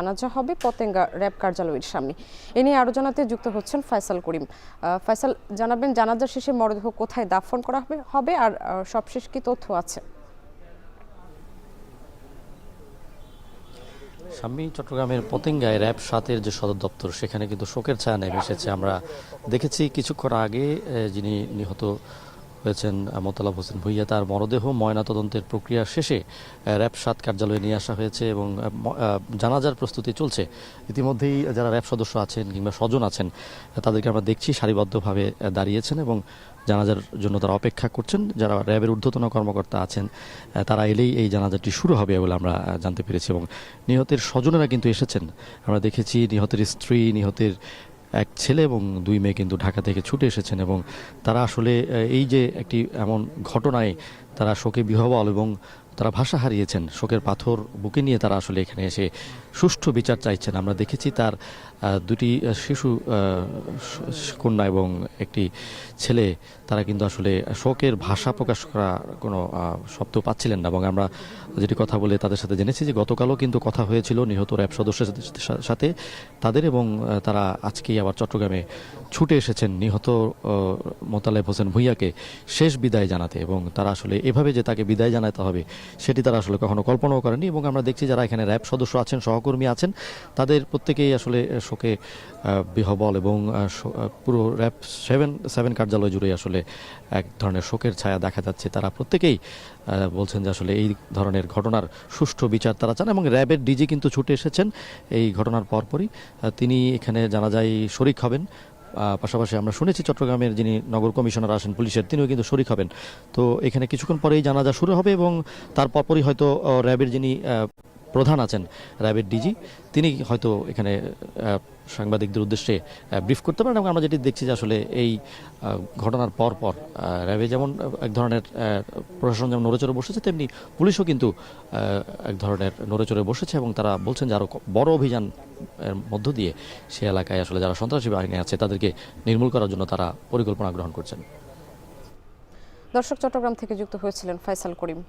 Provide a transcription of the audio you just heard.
জানাজা হবে পতেঙ্গা র্যাব কার্যালয়ের সামনে। এ নিয়ে আরো জানাতে যুক্ত হচ্ছেন ফয়সাল করিম। ফয়সাল, জানাবেন জানাজা শেষে মরদেহ কোথায় দাফন করা হবে আর সবশেষ কি তথ্য আছে? সাম্মি, চট্টগ্রামের পতেঙ্গায় র্যাব ৭-এর যে সদর দপ্তর সেখানে কিন্তু শোকের ছায়া নেমে এসেছে। আমরা দেখেছি কিছুক্ষণ আগে যিনি নিহত হয়েছেন মোতালাব হোসেন ভূঁইয়া, তার মরদেহ ময়নাতদন্তের প্রক্রিয়া শেষে র্যাব ৭ কার্যালয়ে নিয়ে আসা হয়েছে এবং জানাজার প্রস্তুতি চলছে। ইতিমধ্যেই যারা র্যাব সদস্য আছেন কিংবা স্বজন আছেন তাদেরকে আমরা দেখছি সারিবদ্ধভাবে দাঁড়িয়েছেন এবং জানাজার জন্য তারা অপেক্ষা করছেন। যারা র্যাবের ঊর্ধ্বতন কর্মকর্তা আছেন তারা এলেই এই জানাজাটি শুরু হবে বলে আমরা জানতে পেরেছি এবং নিহতের স্বজনেরা কিন্তু এসেছেন। আমরা দেখেছি নিহতের স্ত্রী, নিহতের এক ছেলে এবং 2 মেয়ে কিন্তু ঢাকা থেকে ছুটে এসেছেন এবং তারা আসলে এই যে একটি এমন ঘটনায় তারা শোকে বিহ্বল এবং তারা ভাষা হারিয়েছেন, শোকের পাথর বুকে নিয়ে তারা আসলে এখানে এসে সুষ্ঠু বিচার চাইছেন। আমরা দেখেছি তার 2টি শিশু কন্যা এবং একটি ছেলে, তারা কিন্তু আসলে শোকের ভাষা প্রকাশ করা কোনো শব্দ পাচ্ছিলেন না এবং আমরা যেটি কথা বলে তাদের সাথে জেনেছি যে গতকালও কিন্তু কথা হয়েছিল নিহত র্যাব সদস্যের সাথে তাদের এবং তারা আজকেই আবার চট্টগ্রামে ছুটে এসেছেন নিহত মোতালেব হোসেন ভূঁইয়াকে শেষ বিদায় জানাতে এবং তারা আসলে এভাবে যে তাকে বিদায় জানাতে হবে সেটি তারা আসলে কখনো কল্পনাও করেনি। এবং আমরা দেখছি যারা এখানে র্যাব সদস্য আছেন, সহকর্মী আছেন, তাদের প্রত্যেকেই আসলে শোকে বিহ্বল এবং পুরো র্যাব 7 কার্যালয় জুড়ে আসলে এক ধরনের শোকের ছায়া দেখা যাচ্ছে। তারা প্রত্যেকেই বলছেন যে আসলে এই ধরনের ঘটনার সুষ্ঠু বিচার তারা চান এবং র্যাবের ডিজি কিন্তু ছুটে এসেছেন এই ঘটনার পরপরই। তিনি এখানে জানাজায় শরিক হবেন। পাশাপাশি আমরা শুনেছি চট্টগ্রামের যিনি নগর কমিশনার আসেন পুলিশের, তিনিও কিন্তু শরিক হবেন। তো এখানে কিছুক্ষণ পরেই জানাজা শুরু হবে এবং তার পরপরই হয়তো র্যাবের যিনি প্রধান আছেন, র্যাবের ডিজি, তিনি হয়তো এখানে সাংবাদিকদের উদ্দেশ্যে ব্রিফ করতে পারেন। এবং আমরা যেটি দেখছি যে আসলে এই ঘটনার পর র্যাবে যেমন এক ধরনের প্রশাসন যেমন নড়েচড়ে বসেছে, তেমনি পুলিশও কিন্তু এক ধরনের নড়েচড়ে বসেছে এবং তারা বলছেন যে আরও বড় অভিযান এর মধ্য দিয়ে সে এলাকায় আসলে যারা সন্ত্রাসী বাহিনী আছে তাদেরকে নির্মূল করার জন্য তারা পরিকল্পনা গ্রহণ করছেন। দর্শক, চট্টগ্রাম থেকে যুক্ত হয়েছিলেন ফয়সাল করিম।